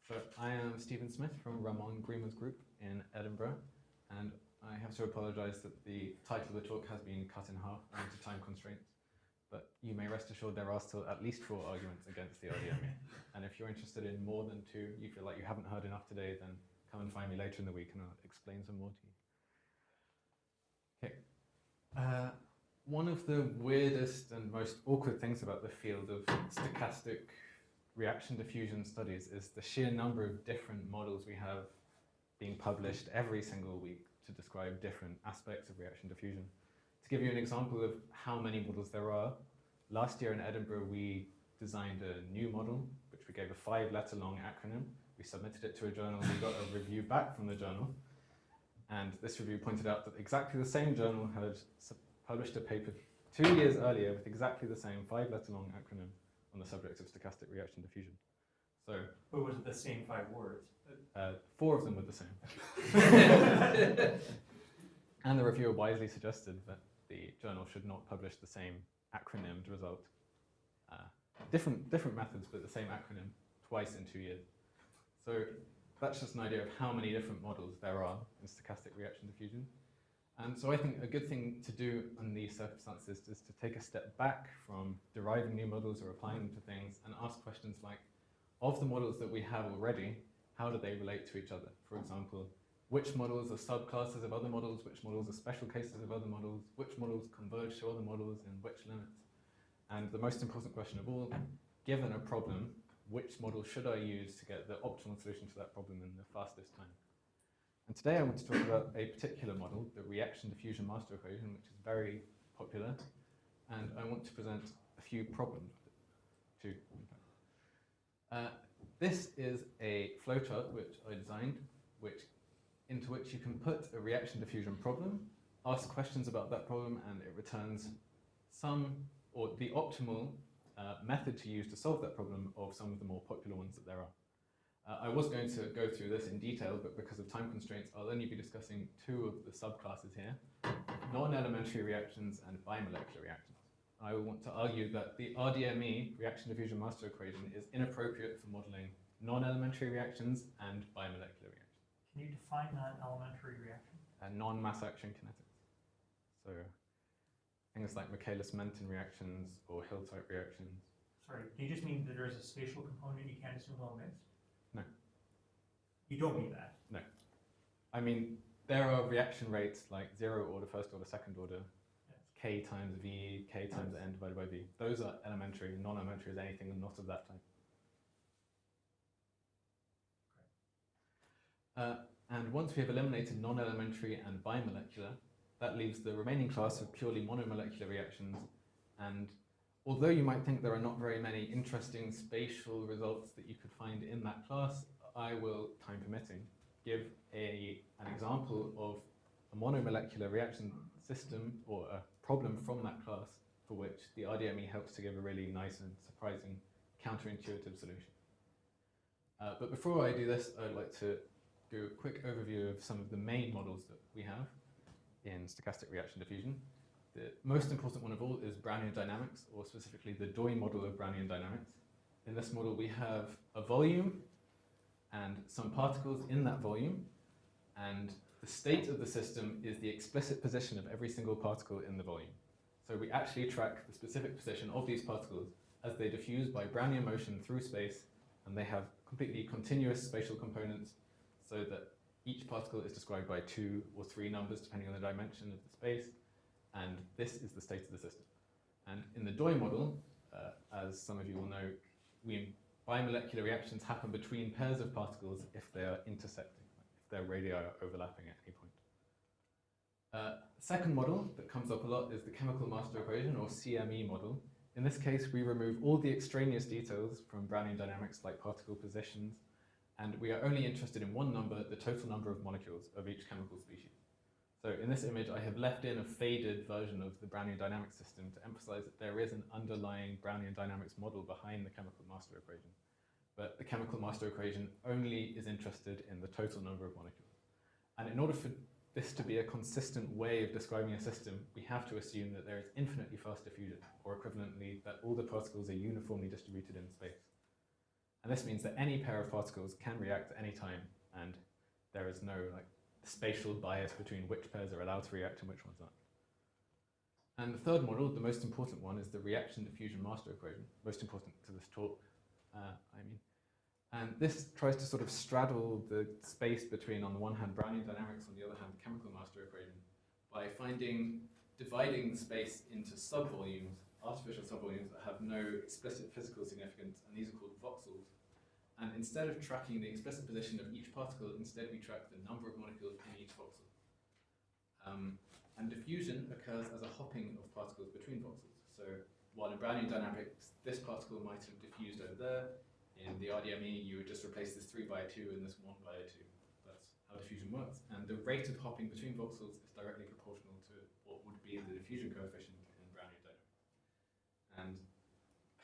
So I am Stephen Smith from Ramon Greenwood's group in Edinburgh, and I have to apologise that the title of the talk has been cut in half due to time constraints, but you may rest assured there are still at least 4 arguments against the RDME. And if you're interested in more than 2, you feel like you haven't heard enough today, then come and find me later in the week and I'll explain some more to you. Okay. One of the weirdest and most awkward things about the field of stochastic reaction diffusion studies is the sheer number of different models we have being published every single week to describe different aspects of reaction diffusion. To give you an example of how many models there are, last year in Edinburgh we designed a new model, which we gave a 5-letter long acronym. We submitted it to a journal, we got a review back from the journal, and this review pointed out that exactly the same journal had published a paper 2 years earlier with exactly the same 5-letter long acronym on the subject of stochastic reaction diffusion. So, but was it the same 5 words? 4 of them were the same. And the reviewer wisely suggested that the journal should not publish the same acronymed result. Different methods, but the same acronym twice in 2 years. So that's just an idea of how many different models there are in stochastic reaction diffusion. And so I think a good thing to do in these circumstances is to take a step back from deriving new models or applying them to things and ask questions like, of the models that we have already, how do they relate to each other? For example, which models are subclasses of other models, which models are special cases of other models, which models converge to other models in which limits? And the most important question of all, given a problem, which model should I use to get the optimal solution to that problem in the fastest time? And today I want to talk about a particular model, the reaction diffusion master equation, which is very popular, and I want to present a few problems with it. 2. This is a flowchart which I designed, into which you can put a reaction diffusion problem, ask questions about that problem, and it returns the optimal method to use to solve that problem of some of the more popular ones that there are. I was going to go through this in detail, but because of time constraints, I'll only be discussing 2 of the subclasses here, non-elementary reactions and bimolecular reactions. I will want to argue that the RDME, reaction diffusion master equation, is inappropriate for modeling non-elementary reactions and bimolecular reactions. Can you define non-elementary reaction? Non-mass action kinetics. So things like Michaelis-Menten reactions or Hill-type reactions. Sorry, do you just mean that there's a spatial component you can't assume well mixed? No. You don't mean that? No. I mean, there are reaction rates like 0 order, 1st order, 2nd order, yes. K times V, K times N divided by V. Those are elementary. Non-elementary is anything not of that type. And once we have eliminated non-elementary and bimolecular, that leaves the remaining class of purely monomolecular reactions. And although you might think there are not very many interesting spatial results that you could find in that class, I will, time permitting, give an example of a monomolecular reaction system or a problem from that class for which the RDME helps to give a really nice and surprising counterintuitive solution. But before I do this, I'd like to do a quick overview of some of the main models that we have in stochastic reaction diffusion. The most important one of all is Brownian dynamics, or specifically the Doi model of Brownian dynamics. In this model we have a volume and some particles in that volume, and the state of the system is the explicit position of every single particle in the volume. So we actually track the specific position of these particles as they diffuse by Brownian motion through space, and they have completely continuous spatial components so that each particle is described by 2 or 3 numbers depending on the dimension of the space, and this is the state of the system. And in the Doi model, as some of you will know, bimolecular reactions happen between pairs of particles if they are intersecting, if their radii are overlapping at any point. Second model that comes up a lot is the chemical master equation, or CME model. In this case, we remove all the extraneous details from Brownian dynamics like particle positions, and we are only interested in one number, the total number of molecules of each chemical species. So in this image, I have left in a faded version of the Brownian dynamics system to emphasize that there is an underlying Brownian dynamics model behind the chemical master equation. But the chemical master equation only is interested in the total number of molecules. And in order for this to be a consistent way of describing a system, we have to assume that there is infinitely fast diffusion, or equivalently, that all the particles are uniformly distributed in space. And this means that any pair of particles can react at any time, and there is no like spatial bias between which pairs are allowed to react and which ones aren't. And the third model, the most important one, is the reaction-diffusion master equation, most important to this talk, And this tries to sort of straddle the space between, on the one hand, Brownian dynamics, on the other hand, the chemical master equation, by dividing the space into subvolumes, artificial subvolumes that have no explicit physical significance, and these are called voxels. And instead of tracking the explicit position of each particle, instead we track the number of molecules in each voxel. And diffusion occurs as a hopping of particles between voxels. So while in Brownian dynamics, this particle might have diffused over there, in the RDME, you would just replace this 3 by a 2 and this 1 by a 2. That's how diffusion works. And the rate of hopping between voxels is directly proportional to what would be the diffusion coefficient in Brownian dynamics. And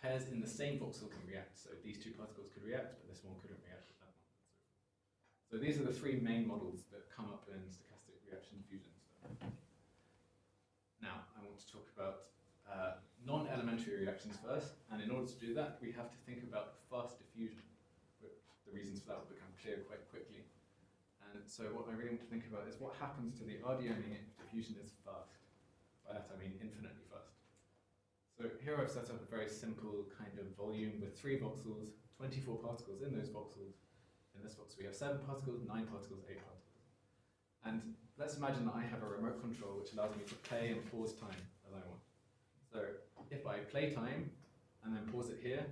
pairs in the same voxel can react. So these two particles could react, but this one couldn't react with that one, and so forth. So these are the three main models that come up in stochastic reaction diffusion stuff. Now, I want to talk about non-elementary reactions first, and in order to do that, we have to think about fast diffusion. The reasons for that will become clear quite quickly. And so what I really want to think about is what happens to the RDME if diffusion is fast. By that I mean infinitely fast. So here I've set up a very simple kind of volume with 3 voxels, 24 particles in those voxels. In this voxel we have 7 particles, 9 particles, 8 particles. And let's imagine that I have a remote control which allows me to play and pause time as I want. So if I play time and then pause it here,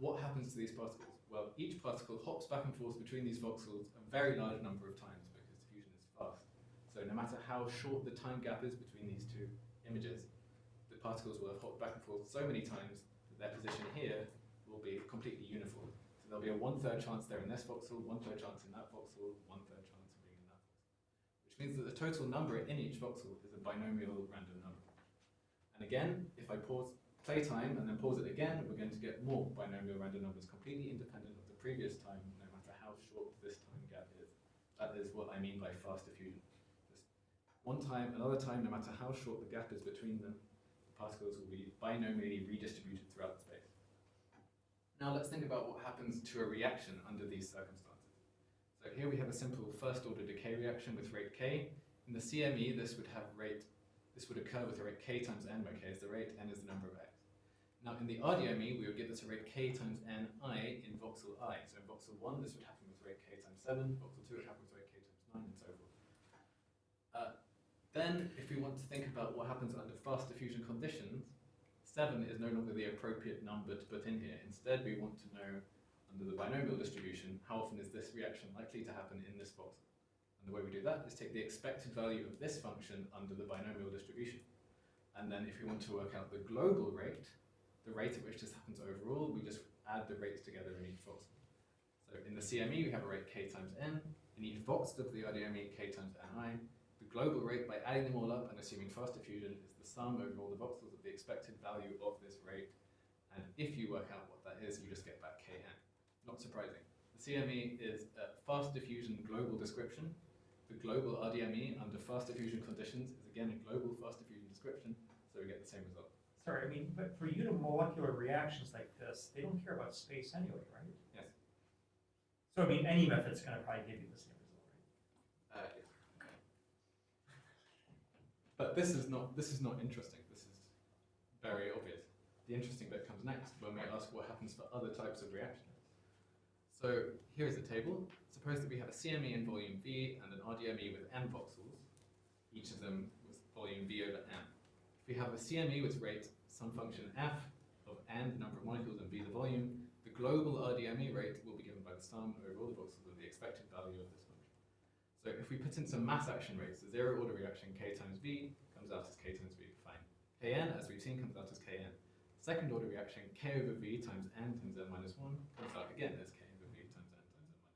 what happens to these particles? Well, each particle hops back and forth between these voxels a very large number of times because diffusion is fast. So no matter how short the time gap is between these two images, the particles will have hopped back and forth so many times that their position here will be completely uniform. So there'll be a 1/3 chance they're in this voxel, 1/3 chance in that voxel, 1/3 chance of being in that voxel. Which means that the total number in each voxel is a binomial random number. And again, if I play time and then pause it again, we're going to get more binomial random numbers completely independent of the previous time, no matter how short this time gap is. That is what I mean by fast diffusion. Just one time, another time, no matter how short the gap is between them, the particles will be binomially redistributed throughout the space. Now let's think about what happens to a reaction under these circumstances. So here we have a simple first order decay reaction with rate k. In the CME, this would occur with a rate k times n, where k is the rate, n is the number of x. Now in the RDME, we would get this rate k times ni in voxel I. So in voxel 1, this would happen with rate k times 7, voxel 2 would happen with rate k times 9, and so forth. Then, if we want to think about what happens under fast diffusion conditions, 7 is no longer the appropriate number to put in here. Instead, we want to know, under the binomial distribution, how often is this reaction likely to happen in this voxel. And the way we do that is take the expected value of this function under the binomial distribution. And then if we want to work out the global rate, the rate at which this happens overall, we just add the rates together in each voxel. So in the CME, we have a rate k times n. In each voxel of the RDME, k times ni. The global rate, by adding them all up and assuming fast diffusion, is the sum over all the voxels of the expected value of this rate. And if you work out what that is, you just get back kn. Not surprising. The CME is a fast diffusion global description. The global RDME under fast diffusion conditions is again a global fast diffusion description, so we get the same result. Sorry, I mean, but for unimolecular reactions like this, they don't care about space anyway, right? Yes. So I mean, any method's going to probably give you the same result, right? Yes. Okay. But this is not interesting. This is very obvious. The interesting bit comes next when we ask what happens for other types of reactions. So here's a table. Suppose that we have a CME in volume V and an RDME with n voxels, each of them with volume V over n. If we have a CME with rate some function f of n, the number of molecules, and V the volume, the global RDME rate will be given by the sum over all the voxels of the expected value of this function. So if we put in some mass action rates, the zero order reaction k times V comes out as k times V, fine. Kn, as we've seen, comes out as Kn. Second order reaction, k over V times n times n minus 1, comes out again as k over V times n times n minus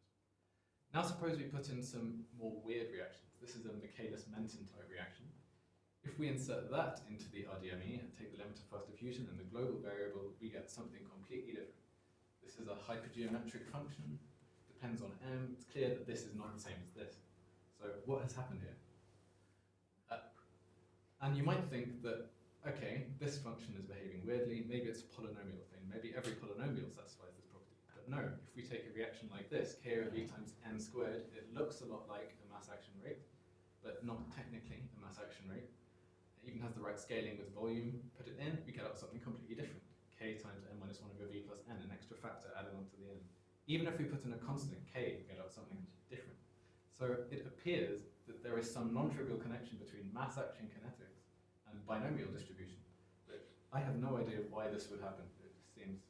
1. Now suppose we put in some more weird reactions. This is a Michaelis-Menten type reaction. If we insert that into the RDME and take the limit of fast diffusion and the global variable, we get something completely different. This is a hypergeometric function, depends on m. It's clear that this is not the same as this. So what has happened here? And you might think that, okay, this function is behaving weirdly, maybe it's a polynomial thing, maybe every polynomial satisfies this property. But no, if we take a reaction like this, K over V times n squared, it looks a lot like a mass action rate, but not technically a mass action rate. It even has the right scaling with volume. Put it in, we get out something completely different. K times n minus 1 over V plus n, an extra factor added onto the n. Even if we put in a constant K, we get out something different. So it appears that there is some non-trivial connection between mass action kinetics and binomial distribution. But I have no idea why this would happen. It seems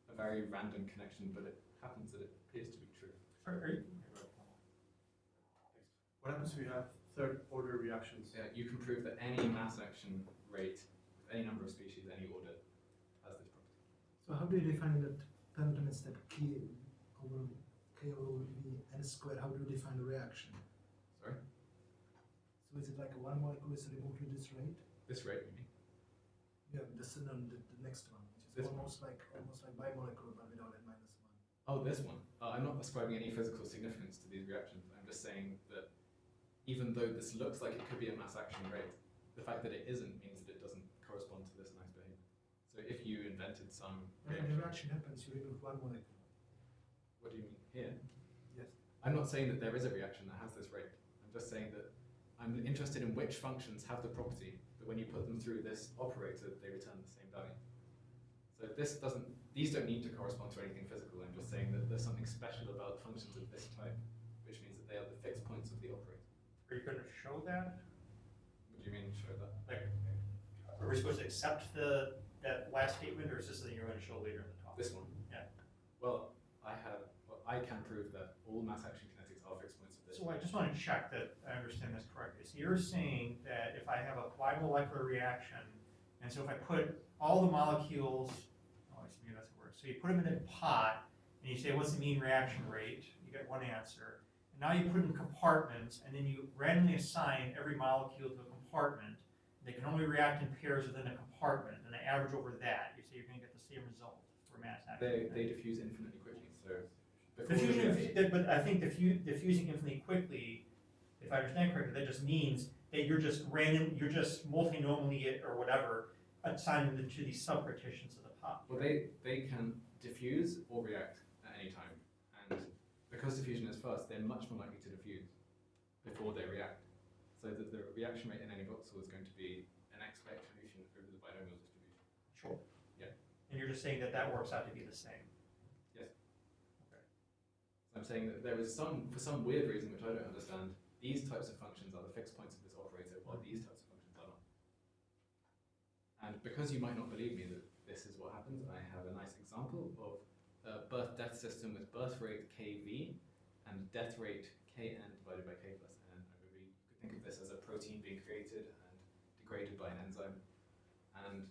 a very random connection, but it happens that it appears to be true. What happens if we have third order reactions? Yeah, you can prove that any mass action rate with any number of species, any order, has this property. So how do you define that Penrose step K over V n squared? How do you define the reaction? Sorry? So is it like a one molecule is remotely this rate? This rate, you mean? Yeah, the next one, which is This almost like bimolecular but without n minus one. Oh, this one. I'm not ascribing any physical significance to these reactions. I'm just saying that even though this looks like it could be a mass action rate, the fact that it isn't means that it doesn't correspond to this nice behavior. So if you invented some When the reaction happens, you remove one molecule. what do you mean here? Yes. I'm not saying that there is a reaction that has this rate. I'm just saying that I'm interested in which functions have the property that when you put them through this operator, they return the same value. So these don't need to correspond to anything physical. I'm just saying that there's something special about functions of this type, which means that they are the fixed points of the operator. Are you going to show that? What do you mean, show that? Like, are we supposed to accept that last statement, or is this something you're going to show later in the talk? This one? Yeah. Well, I can prove that all mass action kinetics are fixed points of this. So I just want to check that I understand this correctly. So you're saying that if I have a bimolecular reaction, and so if I put all the molecules, maybe that's a word. So you put them in a pot, and you say, what's the mean reaction rate? You get one answer. And now you put them in compartments, and then you randomly assign every molecule to a compartment. They can only react in pairs within a compartment, and they average over that. You say you're going to get the same result for mass action. They diffuse infinitely quickly. So But I think diffusing infinitely quickly, if I understand correctly, that just means that you're just multinomially or whatever, assigning them to these subpartitions of the pot. Well, they can diffuse or react at any time, and because diffusion is fast, they're much more likely to diffuse before they react. So that the reaction rate in any voxel is going to be an expectation over the binomial distribution. Sure. Yeah. And you're just saying that that works out to be the same. Yes. Okay. So I'm saying that there is for some weird reason which I don't understand, these types of functions are the fixed points of this operator, while these types of functions are not. And because you might not believe me that this is what happens, I have a nice example of a birth-death system with birth rate kV and death rate kn divided by k plus n over v. You could think of this as a protein being created and degraded by an enzyme. And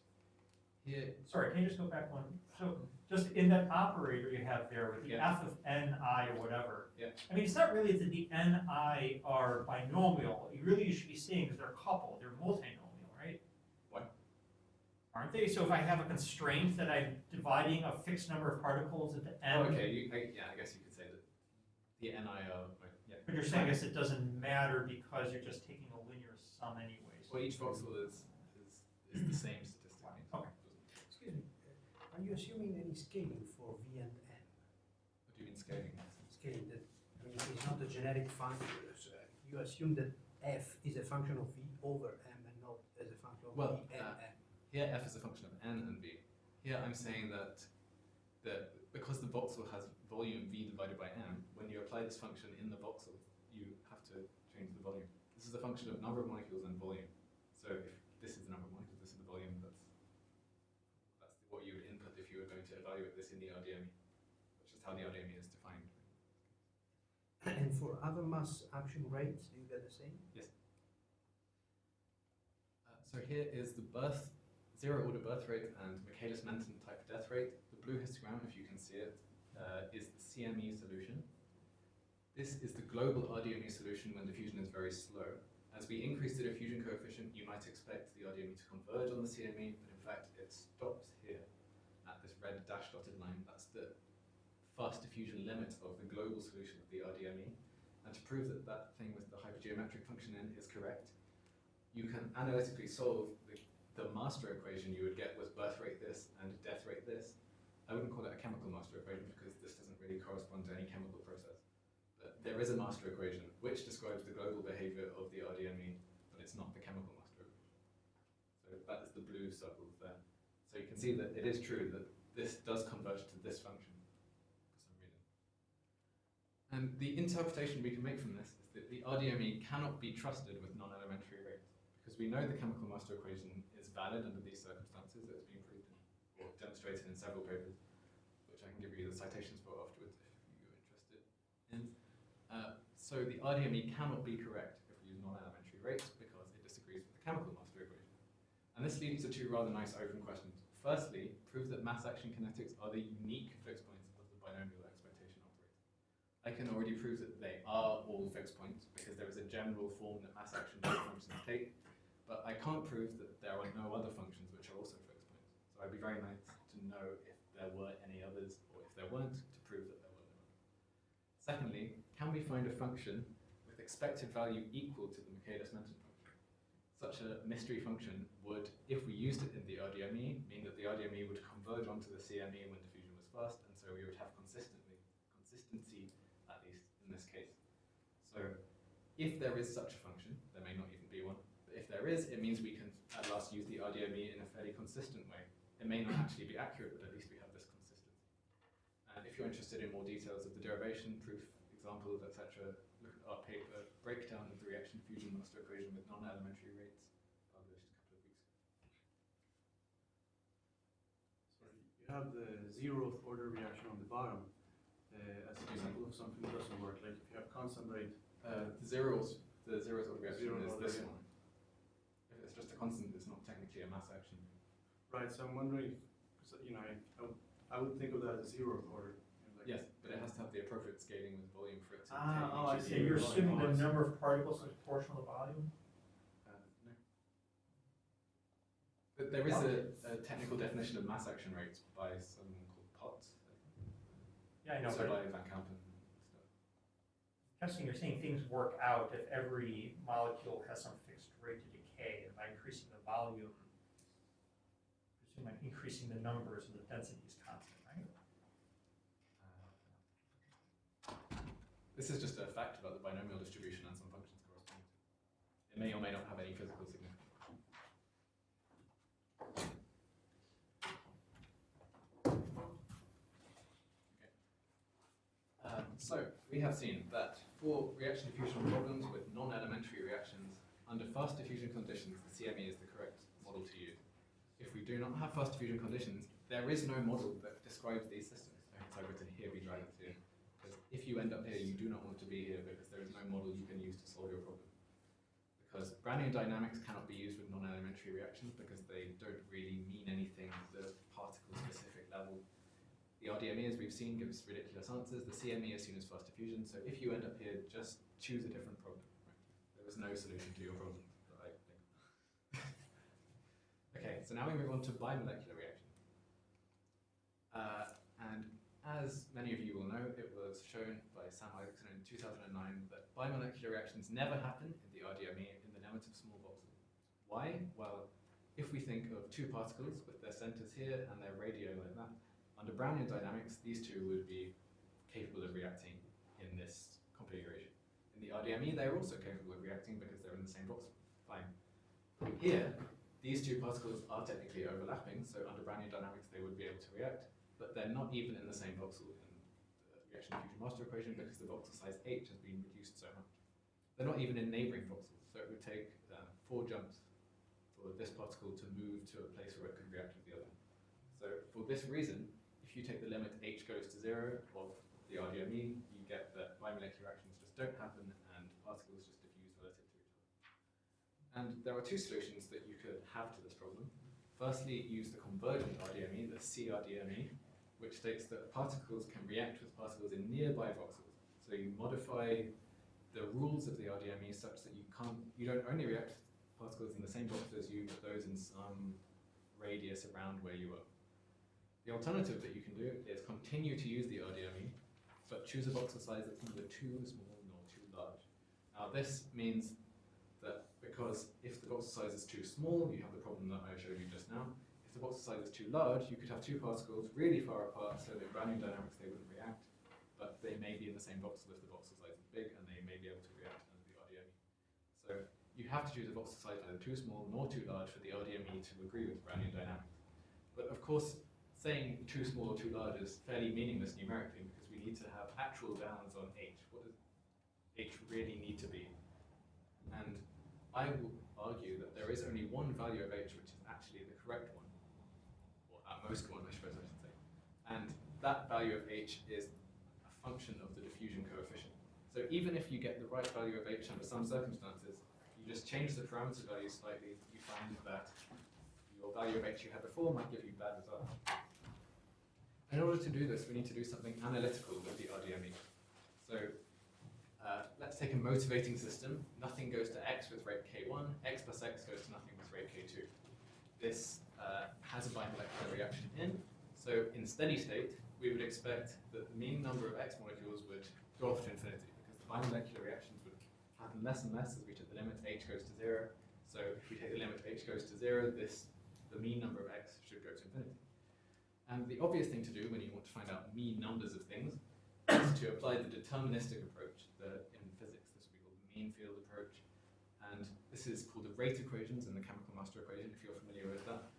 here, Sorry, can you just go back one? So just in that operator you have there with the f of ni or whatever. Yeah. I mean, it's not really that the ni are binomial. You should be seeing because they're coupled, they're multinomial, right? Why? Aren't they? So if I have a constraint that I'm dividing a fixed number of particles into n. oh, okay, I guess you could say that the ni are, yeah. But you're saying I guess it doesn't matter because you're just taking a linear sum anyways. Well, each voxel is the same statistically. Okay. Excuse me, are you assuming any scaling for V and N? What do you mean scaling? Scaling that, I mean, it's not a genetic function. You assume that F is a function of V over M and not as a function of Well, V and M. here f is a function of n and v. Here I'm saying that because the voxel has volume v divided by m, when you apply this function in the voxel, you have to change the volume. This is a function of number of molecules and volume. So if this is the number of molecules, this is the volume, that's what you would input if you were going to evaluate this in the RDME, which is how the RDME is defined. And for other mass action rates, do you get the same? Yes. So here is the zero order birth rate and Michaelis-Menten type death rate. The blue histogram, if you can see it, is the CME solution. This is the global RDME solution when diffusion is very slow. As we increase the diffusion coefficient, you might expect the RDME to converge on the CME, but in fact it stops here at this red dash dotted line. That's the fast diffusion limit of the global solution of the RDME. And to prove that that thing with the hypergeometric function n is correct, you can analytically solve the master equation you would get with birth rate this and death rate this I wouldn't call it a chemical master equation because this doesn't really correspond to any chemical process. But there is a master equation which describes the global behavior of the RDME, but it's not the chemical master equation. So that is the blue circles there. So you can see that it is true that this does converge to this function for some reason. And the interpretation we can make from this is that the RDME cannot be trusted with non-elementary rates, because we know the chemical master equation is valid under these circumstances. It's been proved or demonstrated in several papers, which I can give you the citations for afterwards if you're interested in. So the RDME cannot be correct if we use non-elementary rates because it disagrees with the chemical master equation. And this leads to two rather nice open questions. Firstly, prove that mass action kinetics are the unique fixed points of the binomial expectation operator. I can already prove that they are all fixed points because there is a general form that mass action functions take, but I can't prove that there are no other functions which are also fixed points. So I'd be very nice to know if there were any others, or if there weren't, to prove that there were no others. Secondly, can we find a function with expected value equal to the Michaelis-Menten function? Such a mystery function would, if we used it in the RDME, mean that the RDME would converge onto the CME when diffusion was fast, and so we would have consistency, at least in this case. So if there is such a function, there may not even be one, but if there is, it means we can at last use the RDME in a fairly consistent way. It may not actually be accurate, but at least we have this consistency. And if you're interested in more details of the derivation, proof, examples, etc., look at our paper, Breakdown of the Reaction-Diffusion Master Equation with Non-Elementary Rates, published a couple of weeks ago. Sorry, you have the 0th order reaction on the bottom as an example of something that doesn't work. Like if you have constant rate. The zeroth order reaction Zeroth is order, this yeah. one. If it's just a constant, it's not technically a mass action. Right, so I'm wondering, because I would think of that as 0th order. Like, Yes, but it has to have the appropriate scaling with volume for it to I take see. So you're Right. assuming Oh, I the see. number of particles is proportional to volume? No. But there is a technical definition of mass action rates by someone called Potts. Yeah, I know, Also but by Van Kampen and stuff. Testing, you're saying things work out if every molecule has some fixed rate to decay, and by increasing the volume, presume I'm increasing the numbers and the density is constant, right? This is just a fact about the binomial distribution and some functions corresponding to it. It may or may not have any physical significance. So we have seen that for reaction diffusion problems with non-elementary reactions, under fast diffusion conditions, the CME is the correct model to use. If we do not have fast diffusion conditions, there is no model that describes these systems. So I've written here, we drag it here. Because if you end up here, you do not want to be here because there is no model you can use to solve your problem. Because Brownian dynamics cannot be used with non-elementary reactions because they don't really mean anything at the particle-specific level. The RDME, as we've seen, gives ridiculous answers. The CME assumes fast diffusion. So if you end up here, just choose a different problem. Right? There is no solution to your problem that I think. Okay, so now we move on to bimolecular reactions. And as many of you will know, it was shown by Sam Isaacson in 2009 that bimolecular reactions never happen in the RDME in the negative small boxes. Why? Well, if we think of two particles with their centers here and their radii like that, under Brownian dynamics, these two would be capable of reacting in this configuration. In the RDME, they're also capable of reacting because they're in the same voxel. Fine. Here, these two particles are technically overlapping, so under Brownian dynamics, they would be able to react, but they're not even in the same voxel in the reaction-diffusion master equation because the voxel size h has been reduced so much. They're not even in neighboring voxels, so it would take 4 jumps for this particle to move to a place where it could react with the other. So for this reason, if you take the limit h goes to 0 of the RDME, you get that bimolecular reactions just don't happen and particles just diffuse relative to each other. And there are two solutions that you could have to this problem. Firstly, use the convergent RDME, the CRDME, which states that particles can react with particles in nearby voxels. So you modify the rules of the RDME such that you don't only react with particles in the same voxel as you, but those in some radius around where you are. The alternative that you can do is continue to use the RDME, but choose a voxel size that's neither too small nor too large. Now this means that because if the voxel size is too small, you have the problem that I showed you just now. if the voxel size is too large, you could have two particles really far apart so that in Brownian dynamics they wouldn't react, but they may be in the same voxel if the voxel size is big, and they may be able to react under the RDME. So you have to choose a voxel size either too small nor too large for the RDME to agree with Brownian dynamics. But of course, saying too small or too large is fairly meaningless numerically because we need to have actual bounds on H. What does H really need to be? And I will argue that there is only one value of H which is actually the correct one, or at most one, I suppose I should say. And that value of H is a function of the diffusion coefficient. So even if you get the right value of H under some circumstances, you just change the parameter value slightly, you find that your value of H you had before might give you bad results. In order to do this, we need to do something analytical with the RDME. So let's take a motivating system. Nothing goes to x with rate k1, x plus x goes to nothing with rate k2. This has a bimolecular reaction in. So in steady state, we would expect that the mean number of x molecules would go off to infinity because the bimolecular reactions would happen less and less as we took the limit h goes to 0. So if we take the limit h goes to 0, the mean number of x should go to infinity. And the obvious thing to do when you want to find out mean numbers of things is to apply the deterministic approach. In physics, this would be called the mean field approach. And this is called the rate equations in the chemical master equation, if you're familiar with that.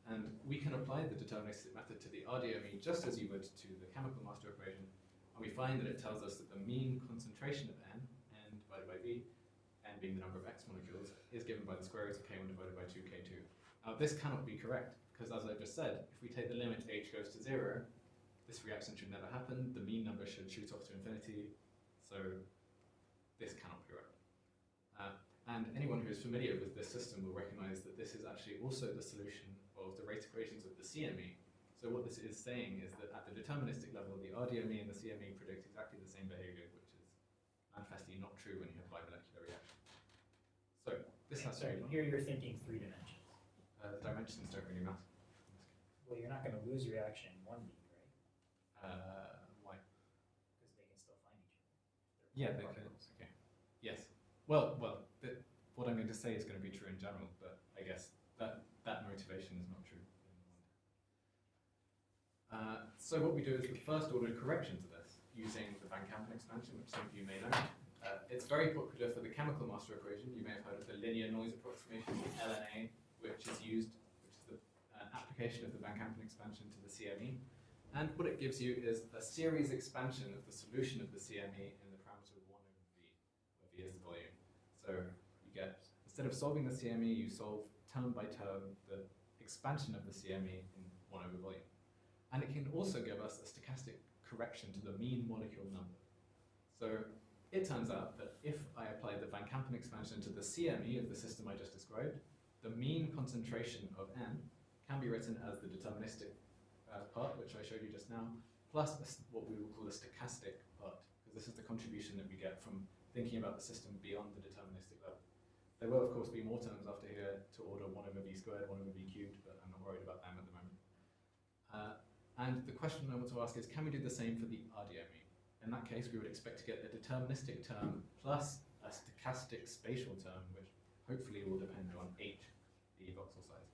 And we can apply the deterministic method to the RDME just as you would to the chemical master equation. And we find that it tells us that the mean concentration of n divided by v, n being the number of x molecules, is given by the square root of k1 divided by 2k2. Now this cannot be correct, because as I just said, if we take the limit h goes to 0, this reaction should never happen, the mean number should shoot off to infinity, so this cannot be right. And anyone who is familiar with this system will recognize that this is actually also the solution of the rate equations of the CME. So what this is saying is that at the deterministic level, the RDME and the CME predict exactly the same behavior, which is manifestly not true when you have bimolecular reactions. So this has to be Here you're thinking 3 dimensions. the dimensions don't really matter. Well, you're not going to lose your reaction in 1D, right? Why? Because they can still find each other. Yeah, they can. Okay. Yes. Well. What I'm going to say is going to be true in general, but I guess that motivation is not true. So what we do is the first order correction to this using the Van Kampen expansion, which some of you may know. It's very popular for the chemical master equation. You may have heard of the linear noise approximation, LNA, which is the application of the Van Kampen expansion to the CME. And what it gives you is a series expansion of the solution of the CME in the parameter 1 over v, where v is the volume. So you get, instead of solving the CME, you solve term by term the expansion of the CME in 1 over volume. And it can also give us a stochastic correction to the mean molecule number. So it turns out that if I apply the Van Kampen expansion to the CME of the system I just described, the mean concentration of n can be written as the deterministic part, which I showed you just now, plus what we will call a stochastic part, because this is the contribution that we get from thinking about the system beyond the deterministic level. There will, of course, be more terms after here to order 1 over v squared, 1 over v cubed, but I'm not worried about them at the moment. And the question I want to ask is, can we do the same for the RDME? In that case, we would expect to get a deterministic term plus a stochastic spatial term, which hopefully will depend on h, the voxel size.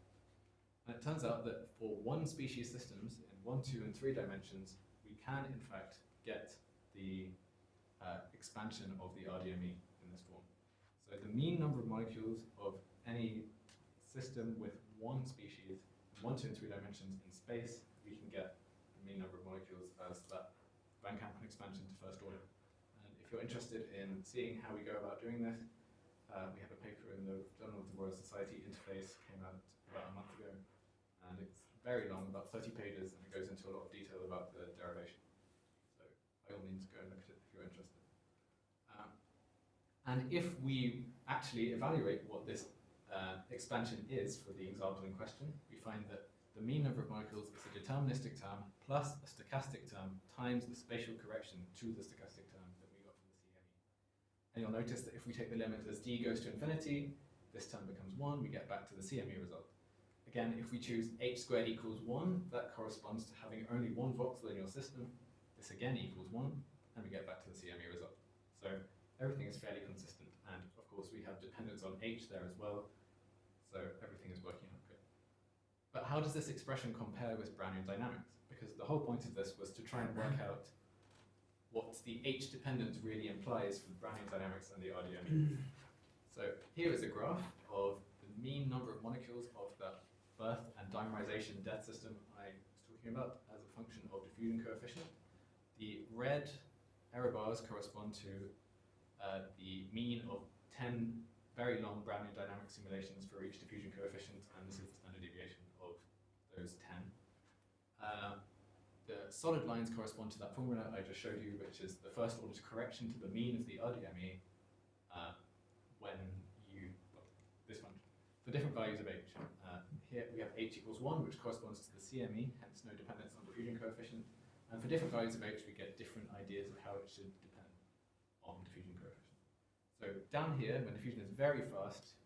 And it turns out that for one-species systems in 1, 2, and 3 dimensions, we can, in fact, get the expansion of the RDME in this form. So the mean number of molecules of any system with one species in 1, 2, and 3 dimensions in space, we can get the mean number of molecules as that Van Kampen expansion to first order. And if you're interested in seeing how we go about doing this, we have a paper in the Journal of the Royal Society Interface, came out about a month ago, and it's very long, about 30 pages, and it goes into a lot of detail about the derivation. So by all means, go and look at it if you're interested. And if we actually evaluate what this expansion is for the example in question, we find that the mean number of molecules is a deterministic term plus a stochastic term times the spatial correction to the stochastic term that we got from the CME. And you'll notice that if we take the limit as d goes to infinity, this term becomes 1, we get back to the CME result. Again, if we choose h squared equals 1, that corresponds to having only one voxel in your system. This again equals 1, and we get back to the CME result. So everything is fairly consistent, and of course we have dependence on h there as well, so everything is working out good. But how does this expression compare with Brownian dynamics? Because the whole point of this was to try and work out what the H dependence really implies for Brownian dynamics and the RDME. So here is a graph of the mean number of molecules of the birth and dimerization death system I was talking about as a function of diffusion coefficient. The red error bars correspond to the mean of 10 very long Brownian dynamic simulations for each diffusion coefficient, and this is the standard deviation of those 10. The solid lines correspond to that formula I just showed you, which is the first order correction to the mean of the RDME when you, well, this one, for different values of H. Here we have H equals 1, which corresponds to the CME, hence no dependence on diffusion coefficient. And for different values of H, we get different ideas of how it should depend on diffusion coefficient. So down here, when diffusion is very fast,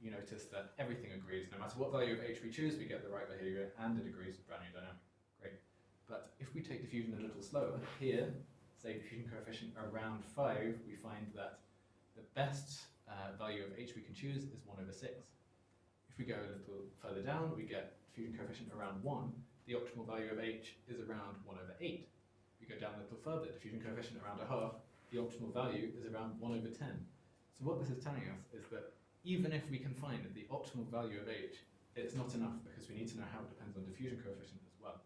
you notice that everything agrees. No matter what value of H we choose, we get the right behavior, and it agrees with Brownian dynamic. Great. But if we take diffusion a little slower, here, say diffusion coefficient around 5, we find that the best value of H we can choose is 1 over 6. If we go a little further down, we get diffusion coefficient around 1. The optimal value of H is around 1 over 8. If we go down a little further, diffusion coefficient around 1/2, the optimal value is around 1 over 10. So what this is telling us is that even if we can find the optimal value of H, it's not enough because we need to know how it depends on diffusion coefficient as well.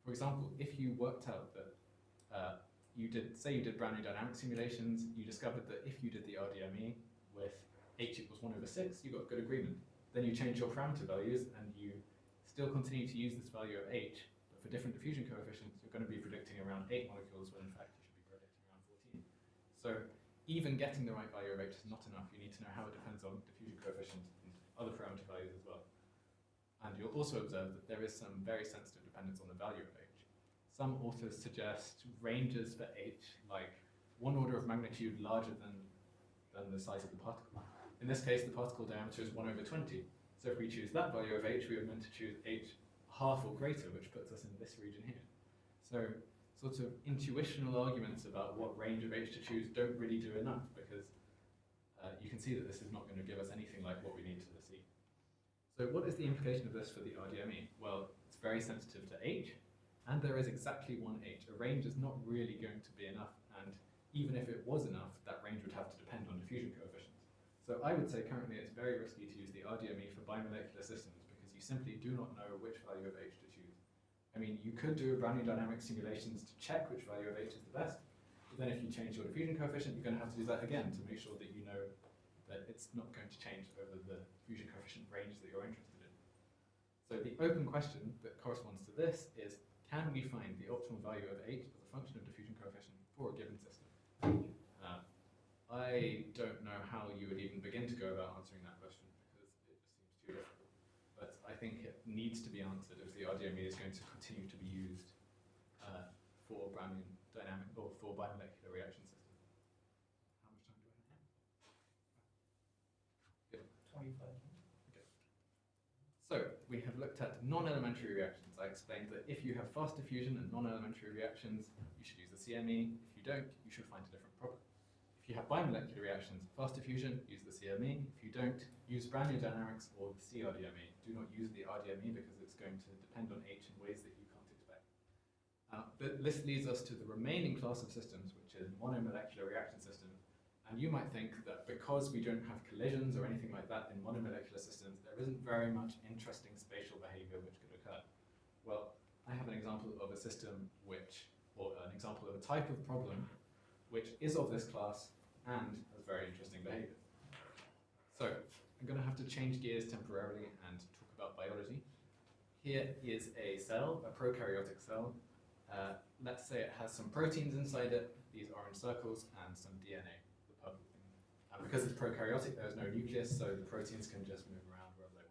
For example, if you worked out that you did Brownian dynamic simulations, you discovered that if you did the RDME with H equals 1 over 6, you got good agreement. Then you change your parameter values and you still continue to use this value of H, but for different diffusion coefficients, you're going to be predicting around 8 molecules when in fact you should be predicting around 14. So even getting the right value of H is not enough. You need to know how it depends on diffusion coefficient and other parameter values as well. And you'll also observe that there is some very sensitive dependence on the value of H. Some authors suggest ranges for H, like 1 order of magnitude larger than the size of the particle. In this case, the particle diameter is 1 over 20. So if we choose that value of H, we are meant to choose H 1/2 or greater, which puts us in this region here. So sort of intuitional arguments about what range of H to choose don't really do enough, because you can see that this is not going to give us anything like what we need to see. So what is the implication of this for the RDME? Well, it's very sensitive to H, and there is exactly 1 H. A range is not really going to be enough, and even if it was enough, that range would have to depend on diffusion coefficients. So I would say currently it's very risky to use the RDME for bimolecular systems because you simply do not know which value of H to choose. I mean, you could do Brownian dynamic simulations to check which value of H is the best, but then if you change your diffusion coefficient, you're going to have to do that again to make sure that you know that it's not going to change over the diffusion coefficient range that you're interested in. So the open question that corresponds to this is, can we find the optimal value of H as a function of diffusion coefficient for a given system? I don't know how you would even begin to go about answering that question because it just seems too difficult. But I think it needs to be answered if the RDME is going to continue to be used for Brownian dynamic or for bimolecular reaction systems. How much time do I have? Good. 25. Okay. So we have looked at non-elementary reactions. I explained that if you have fast diffusion and non-elementary reactions, you should use the CME. If you don't, you should find a different problem. If you have bimolecular reactions, fast diffusion, use the CME. If you don't, use Brownian dynamics or the CRDME. Do not use the RDME because it's going to depend on H in ways that you can't expect. But this leads us to the remaining class of systems, which is monomolecular reaction systems. And you might think that because we don't have collisions or anything like that in monomolecular systems, there isn't very much interesting spatial behavior which could occur. Well, I have an example of a system or an example of a type of problem which is of this class and has very interesting behavior. So I'm going to have to change gears temporarily and talk about biology. Here is a cell, a prokaryotic cell. Let's say it has some proteins inside it, these orange circles, and some DNA, the purple thing. And because it's prokaryotic, there's no nucleus, so the proteins can just move around wherever they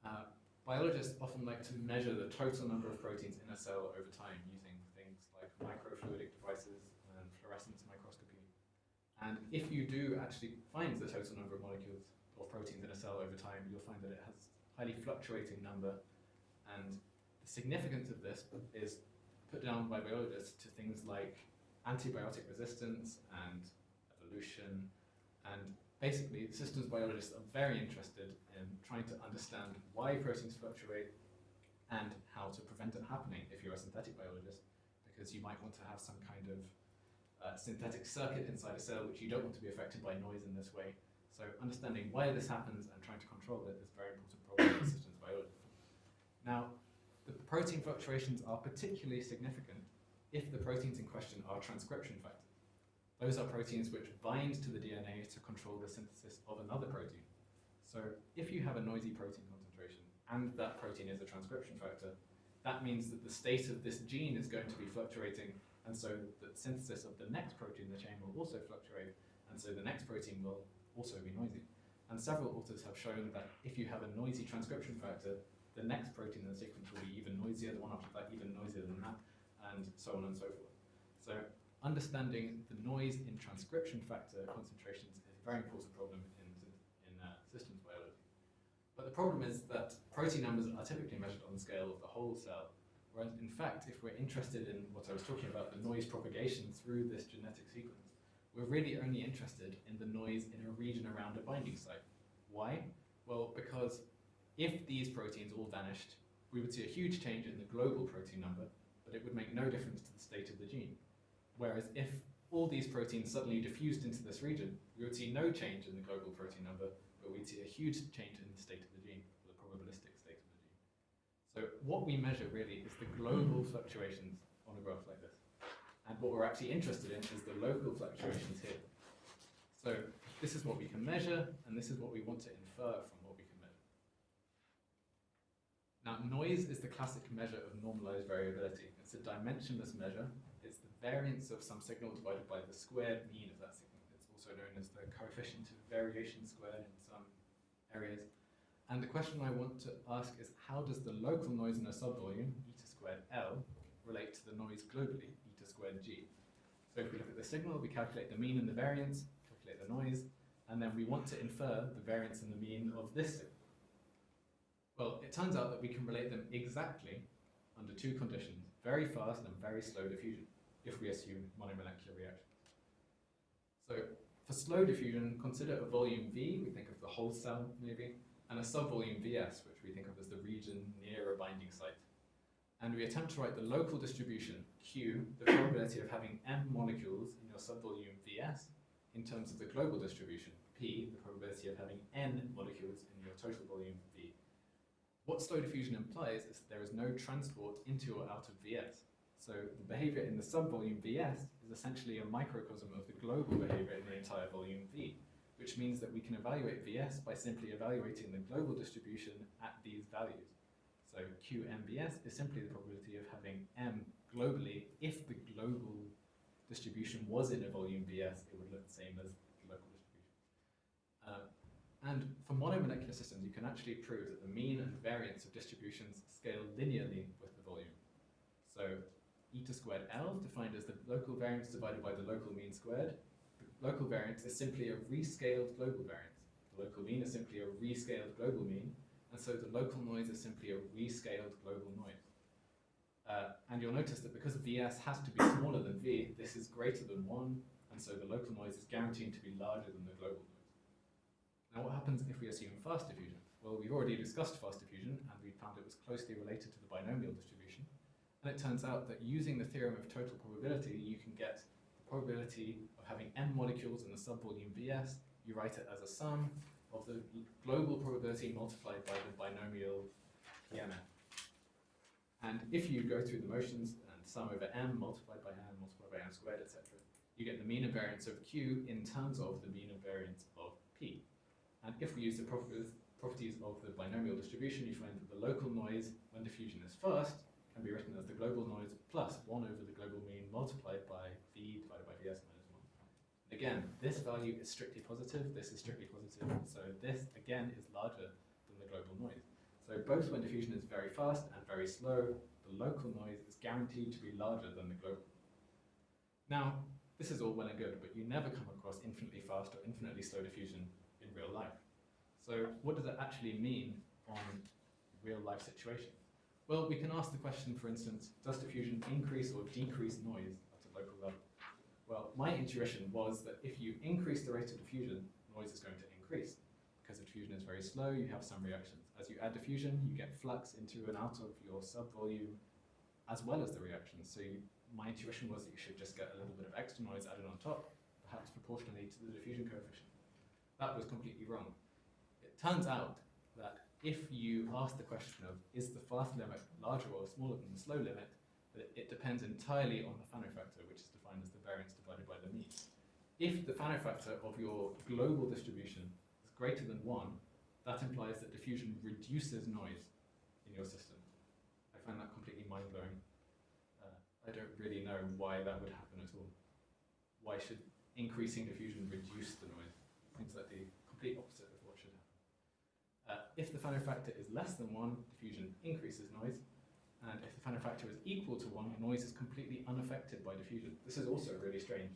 want. Biologists often like to measure the total number of proteins in a cell over time using things like microfluidic devices and fluorescence microscopy. And if you do actually find the total number of molecules or proteins in a cell over time, you'll find that it has a highly fluctuating number. And the significance of this is put down by biologists to things like antibiotic resistance and evolution. And basically, systems biologists are very interested in trying to understand why proteins fluctuate and how to prevent it happening if you're a synthetic biologist, because you might want to have some kind of synthetic circuit inside a cell which you don't want to be affected by noise in this way. So understanding why this happens and trying to control it is a very important problem in systems biology. Now, the protein fluctuations are particularly significant if the proteins in question are transcription factors. Those are proteins which bind to the DNA to control the synthesis of another protein. So if you have a noisy protein concentration and that protein is a transcription factor, that means that the state of this gene is going to be fluctuating, and so the synthesis of the next protein in the chain will also fluctuate, and so the next protein will also be noisy. And several authors have shown that if you have a noisy transcription factor, the next protein in the sequence will be even noisier, the one after that even noisier than that, and so on and so forth. So understanding the noise in transcription factor concentrations is a very important problem in systems biology. But the problem is that protein numbers are typically measured on the scale of the whole cell, whereas in fact, if we're interested in what I was talking about, the noise propagation through this genetic sequence, we're really only interested in the noise in a region around a binding site. Why? Well, because if these proteins all vanished, we would see a huge change in the global protein number, but it would make no difference to the state of the gene. Whereas if all these proteins suddenly diffused into this region, we would see no change in the global protein number, but we'd see a huge change in the state of the gene, or the probabilistic state of the gene. So what we measure really is the global fluctuations on a graph like this. And what we're actually interested in is the local fluctuations here. So this is what we can measure, and this is what we want to infer from what we can measure. Now, noise is the classic measure of normalized variability. It's a dimensionless measure. It's the variance of some signal divided by the squared mean of that signal. It's also known as the coefficient of variation squared in some areas. And the question I want to ask is, how does the local noise in a subvolume, eta squared L, relate to the noise globally, eta squared G? So if we look at the signal, we calculate the mean and the variance, calculate the noise, and then we want to infer the variance and the mean of this signal. Well, it turns out that we can relate them exactly under two conditions, very fast and very slow diffusion, if we assume monomolecular reactions. So for slow diffusion, consider a volume V, we think of the whole cell maybe, and a subvolume Vs, which we think of as the region near a binding site. And we attempt to write the local distribution, Q, the probability of having m molecules in your subvolume Vs, in terms of the global distribution, P, the probability of having n molecules in your total volume V. What slow diffusion implies is that there is no transport into or out of Vs. So the behavior in the subvolume Vs is essentially a microcosm of the global behavior in the entire volume V, which means that we can evaluate Vs by simply evaluating the global distribution at these values. So QMBS is simply the probability of having m globally. If the global distribution was in a volume Vs, it would look the same as the local distribution. And for monomolecular systems, you can actually prove that the mean and variance of distributions scale linearly with the volume. So eta squared L, defined as the local variance divided by the local mean squared. The local variance is simply a rescaled global variance. The local mean is simply a rescaled global mean, and so the local noise is simply a rescaled global noise. And you'll notice that because Vs has to be smaller than V, this is greater than 1, and so the local noise is guaranteed to be larger than the global noise. Now what happens if we assume fast diffusion? Well, we've already discussed fast diffusion, and we found it was closely related to the binomial distribution. And it turns out that using the theorem of total probability, you can get the probability of having m molecules in the subvolume Vs. You write it as a sum of the global probability multiplied by the binomial EMF. And if you go through the motions and sum over m multiplied by m squared, etc., you get the mean and variance of Q in terms of the mean and variance of P. And if we use the properties of the binomial distribution, you find that the local noise when diffusion is fast can be written as the global noise plus 1 over the global mean multiplied by V divided by Vs minus 1. Again, this value is strictly positive, this is strictly positive, so this again is larger than the global noise. So both when diffusion is very fast and very slow, the local noise is guaranteed to be larger than the global. Now, this is all well and good, but you never come across infinitely fast or infinitely slow diffusion in real life. So what does it actually mean on real life situations? Well, we can ask the question, for instance, does diffusion increase or decrease noise at a local level? Well, my intuition was that if you increase the rate of diffusion, noise is going to increase. Because diffusion is very slow, you have some reactions. As you add diffusion, you get flux into and out of your subvolume as well as the reactions. So my intuition was that you should just get a little bit of extra noise added on top, perhaps proportionally to the diffusion coefficient. That was completely wrong. It turns out that if you ask the question of, is the fast limit larger or smaller than the slow limit, that it depends entirely on the Fano factor, which is defined as the variance divided by the mean. If the Fano factor of your global distribution is greater than 1, that implies that diffusion reduces noise in your system. I find that completely mind-blowing. I don't really know why that would happen at all. Why should increasing diffusion reduce the noise? Seems like the complete opposite of what should happen. If the Fano factor is less than 1, diffusion increases noise, and if the Fano factor is equal to 1, noise is completely unaffected by diffusion. This is also really strange.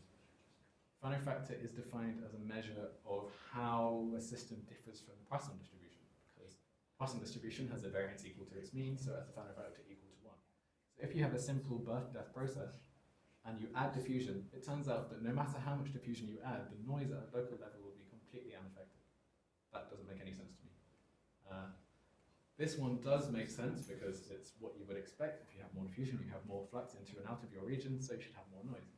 Fano factor is defined as a measure of how a system differs from the Poisson distribution, because Poisson distribution has a variance equal to its mean, so has a Fano factor equal to 1. So if you have a simple birth-death process, and you add diffusion, it turns out that no matter how much diffusion you add, the noise at a local level will be completely unaffected. That doesn't make any sense to me. This one does make sense because it's what you would expect. If you have more diffusion, you have more flux into and out of your region, so you should have more noise.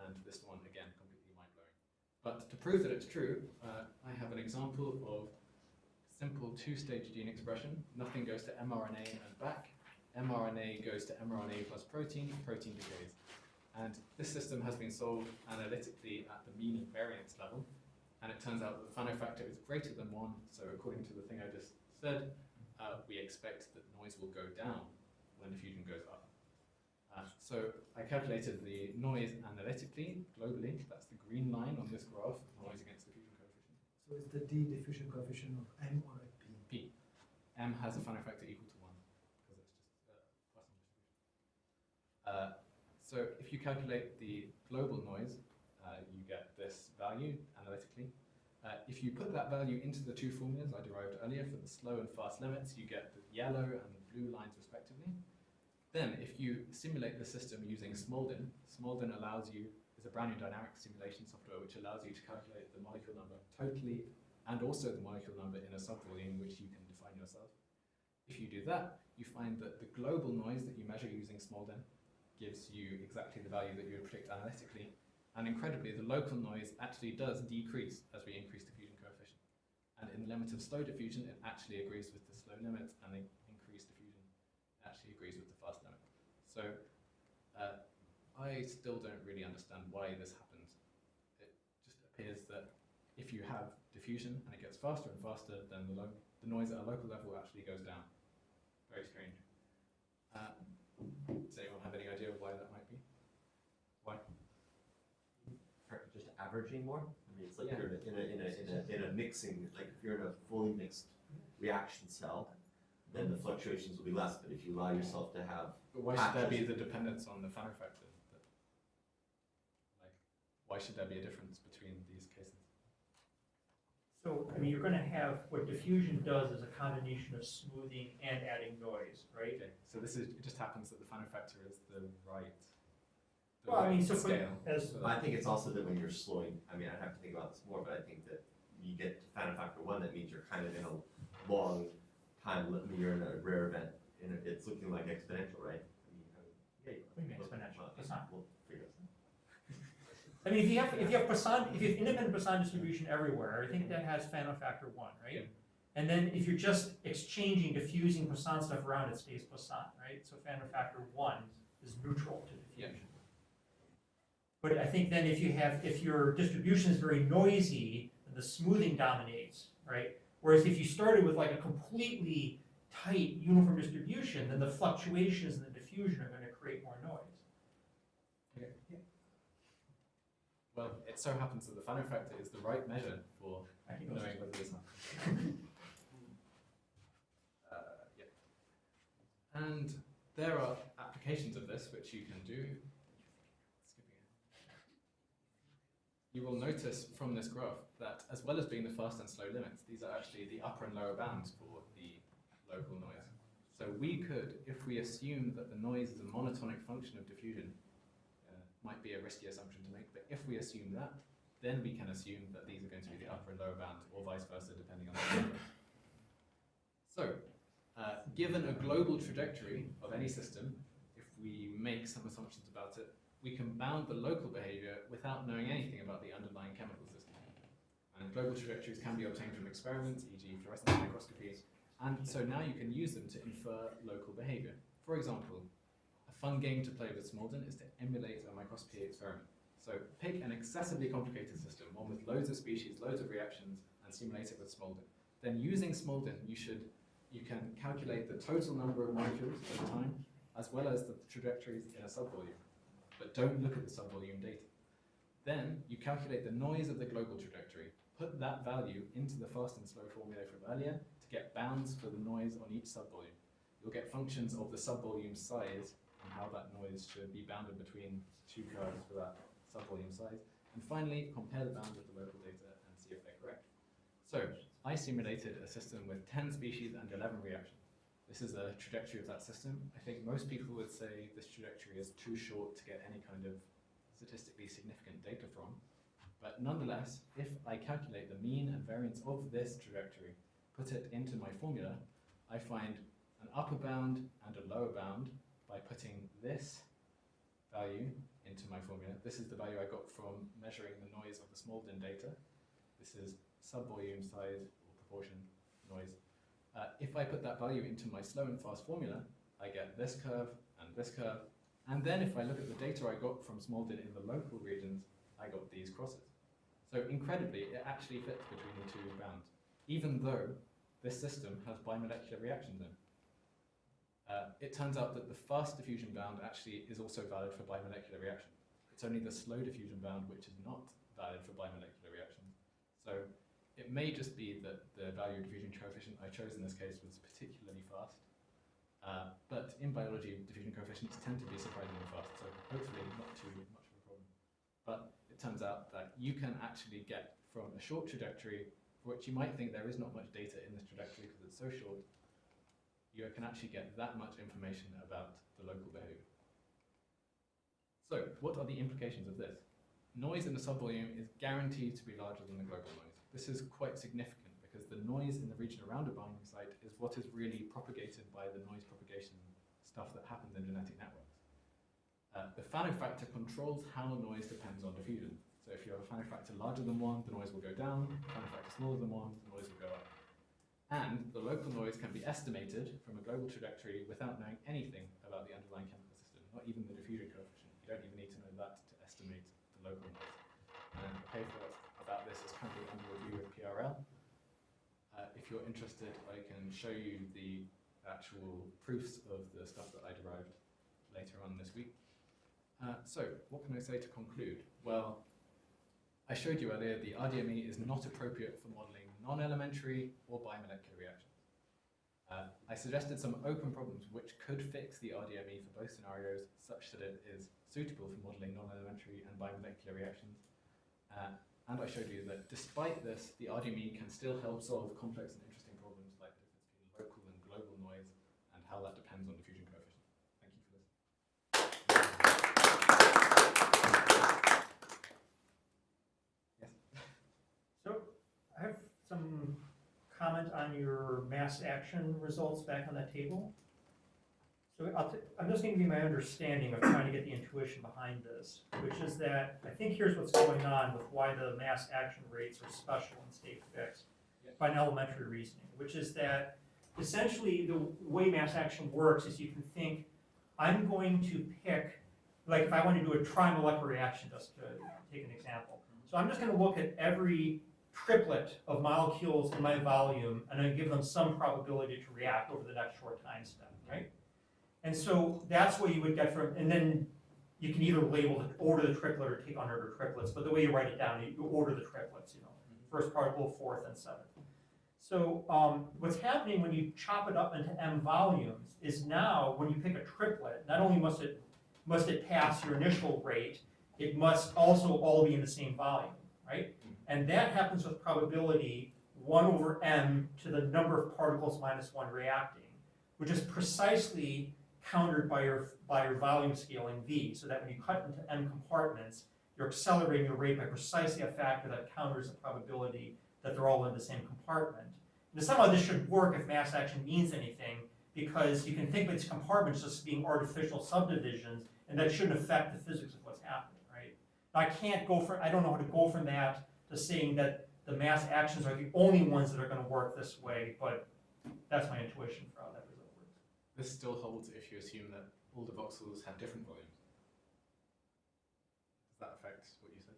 And this one, again, completely mind-blowing. But to prove that it's true, I have an example of simple two-stage gene expression. Nothing goes to mRNA and back. mRNA goes to mRNA plus protein, protein decays. And this system has been solved analytically at the mean and variance level. And it turns out that the Fano factor is greater than 1. So according to the thing I just said, we expect that noise will go down when diffusion goes up. So I calculated the noise analytically, globally. That's the green line on this graph, noise against diffusion coefficient. So it's the D diffusion coefficient of M or P? P. M has a Fano factor equal to 1, because it's just Poisson distribution. So if you calculate the global noise, you get this value analytically. If you put that value into the two formulas I derived earlier for the slow and fast limits, you get the yellow and the blue lines respectively. Then if you simulate the system using Smolden, Smolden allows you, is a Brownian dynamic simulation software which allows you to calculate the molecule number totally and also the molecule number in a subvolume which you can define yourself. If you do that, you find that the global noise that you measure using Smolden gives you exactly the value that you would predict analytically. And incredibly, the local noise actually does decrease as we increase diffusion coefficient. And in the limit of slow diffusion, it actually agrees with the slow limit, and the increased diffusion actually agrees with the fast limit. So I still don't really understand why this happens. It just appears that if you have diffusion and it gets faster and faster, then the noise at a local level actually goes down. Very strange. Does anyone have any idea why that might be? Why? Just averaging more. I mean, it's like you're in a mixing. Like if you're in a fully mixed reaction cell, then the fluctuations will be less. But if you allow yourself to have, But why should there be the dependence on the Fano factor? Like, why should there be a difference between these cases? So, I mean, you're gonna have, what diffusion does is a combination of smoothing and adding noise, right? Okay, so it just happens that the Fano factor is the right. Well, I mean, so for, scale. as, I think it's also that when you're slowing. I mean, I'd have to think about this more, but I think that you get to Fano factor 1. That means you're kind of in a long time. You're in a rare event. It's looking like exponential, right? I mean, yeah. What do you mean exponential? It's not. We'll figure it out. I mean, if you have independent Poisson distribution everywhere, I think that has Fano factor 1, right? Yeah. And then if you're just exchanging, diffusing Poisson stuff around, it stays Poisson, right? So Fano factor 1 is neutral to diffusion. Yeah. But I think then if your distribution is very noisy, then the smoothing dominates, right? Whereas if you started with like a completely tight uniform distribution, then the fluctuations in the diffusion are going to create more noise. Okay. Well, it so happens that the Fano factor is the right measure for I think knowing whether this happens. Yeah. And there are applications of this which you can do. You will notice from this graph that as well as being the fast and slow limits, these are actually the upper and lower bounds for the local noise. So we could, if we assume that the noise is a monotonic function of diffusion, might be a risky assumption to make, but if we assume that, then we can assume that these are going to be the upper and lower bound, or vice versa, depending on the context. So, given a global trajectory of any system, if we make some assumptions about it, we can bound the local behavior without knowing anything about the underlying chemical system. And global trajectories can be obtained from experiments, e.g. fluorescence microscopy, and so now you can use them to infer local behavior. For example, a fun game to play with Smolden is to emulate a microscopy experiment. So pick an excessively complicated system, one with loads of species, loads of reactions, and simulate it with Smolden. Then using Smolden, you can calculate the total number of molecules over time, as well as the trajectories in a subvolume. But don't look at the subvolume data. Then you calculate the noise of the global trajectory, put that value into the fast and slow formula from earlier to get bounds for the noise on each subvolume. You'll get functions of the subvolume size and how that noise should be bounded between two curves for that subvolume size. And finally, compare the bounds with the local data and see if they're correct. So I simulated a system with 10 species and 11 reactions. This is a trajectory of that system. I think most people would say this trajectory is too short to get any kind of statistically significant data from. But nonetheless, if I calculate the mean and variance of this trajectory, put it into my formula, I find an upper bound and a lower bound by putting this value into my formula. This is the value I got from measuring the noise of the Smolden data. This is subvolume size or proportion noise. If I put that value into my slow and fast formula, I get this curve and this curve. And then if I look at the data I got from Smolden in the local regions, I got these crosses. So incredibly, it actually fits between the two bounds, even though this system has bimolecular reactions in. It turns out that the fast diffusion bound actually is also valid for bimolecular reactions. It's only the slow diffusion bound which is not valid for bimolecular reactions. So it may just be that the value of diffusion coefficient I chose in this case was particularly fast. But in biology, diffusion coefficients tend to be surprisingly fast, so hopefully not too much of a problem. But it turns out that you can actually get from a short trajectory, for which you might think there is not much data in this trajectory because it's so short, you can actually get that much information about the local behavior. So, what are the implications of this? Noise in the subvolume is guaranteed to be larger than the global noise. This is quite significant because the noise in the region around a binding site is what is really propagated by the noise propagation stuff that happens in genetic networks. The Fano factor controls how noise depends on diffusion. So if you have a Fano factor larger than 1, the noise will go down. Fano factor smaller than 1, the noise will go up. And the local noise can be estimated from a global trajectory without knowing anything about the underlying chemical system, not even the diffusion coefficient. You don't even need to know that to estimate the local noise. And a paper about this is currently under review with PRL. If you're interested, I can show you the actual proofs of the stuff that I derived later on this week. So, what can I say to conclude? Well, I showed you earlier the RDME is not appropriate for modeling non-elementary or bimolecular reactions. I suggested some open problems which could fix the RDME for both scenarios such that it is suitable for modeling non-elementary and bimolecular reactions. And I showed you that despite this, the RDME can still help solve complex and interesting problems like the difference between local and global noise and how that depends on diffusion coefficient. Thank you for this. Yes. So I have some comment on your mass action results back on that table. So I'm just going to give you my understanding of trying to get the intuition behind this, which is that I think here's what's going on with why the mass action rates are special and stay fixed by an elementary reasoning, which is that essentially the way mass action works is you can think, I'm going to pick, like if I want to do a trimolecular reaction, just to take an example. So I'm just going to look at every triplet of molecules in my volume and then give them some probability to react over the next short time step, right? And so that's what you would get from, and then you can either label the order the triplet or take unordered triplets, but the way you write it down, you order the triplets, first particle, fourth, and seventh. So what's happening when you chop it up into m volumes is now when you pick a triplet, not only must it pass your initial rate, it must also all be in the same volume, right? And that happens with probability 1 over m to the number of particles minus 1 reacting, which is precisely countered by your volume scaling v, so that when you cut into m compartments, you're accelerating your rate by precisely a factor that counters the probability that they're all in the same compartment. And somehow this should work if mass action means anything, because you can think of these compartments as being artificial subdivisions, and that shouldn't affect the physics of what's happening, right? I don't know how to go from that to saying that the mass actions are the only ones that are going to work this way, but that's my intuition for how that result works. This still holds if you assume that all the voxels have different volumes. Does that affect what you said?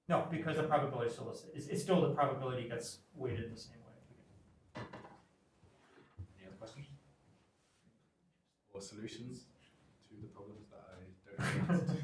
No, because the probability still is, it's still the probability gets weighted the same way. Any other questions? Or solutions to the problems that I don't know?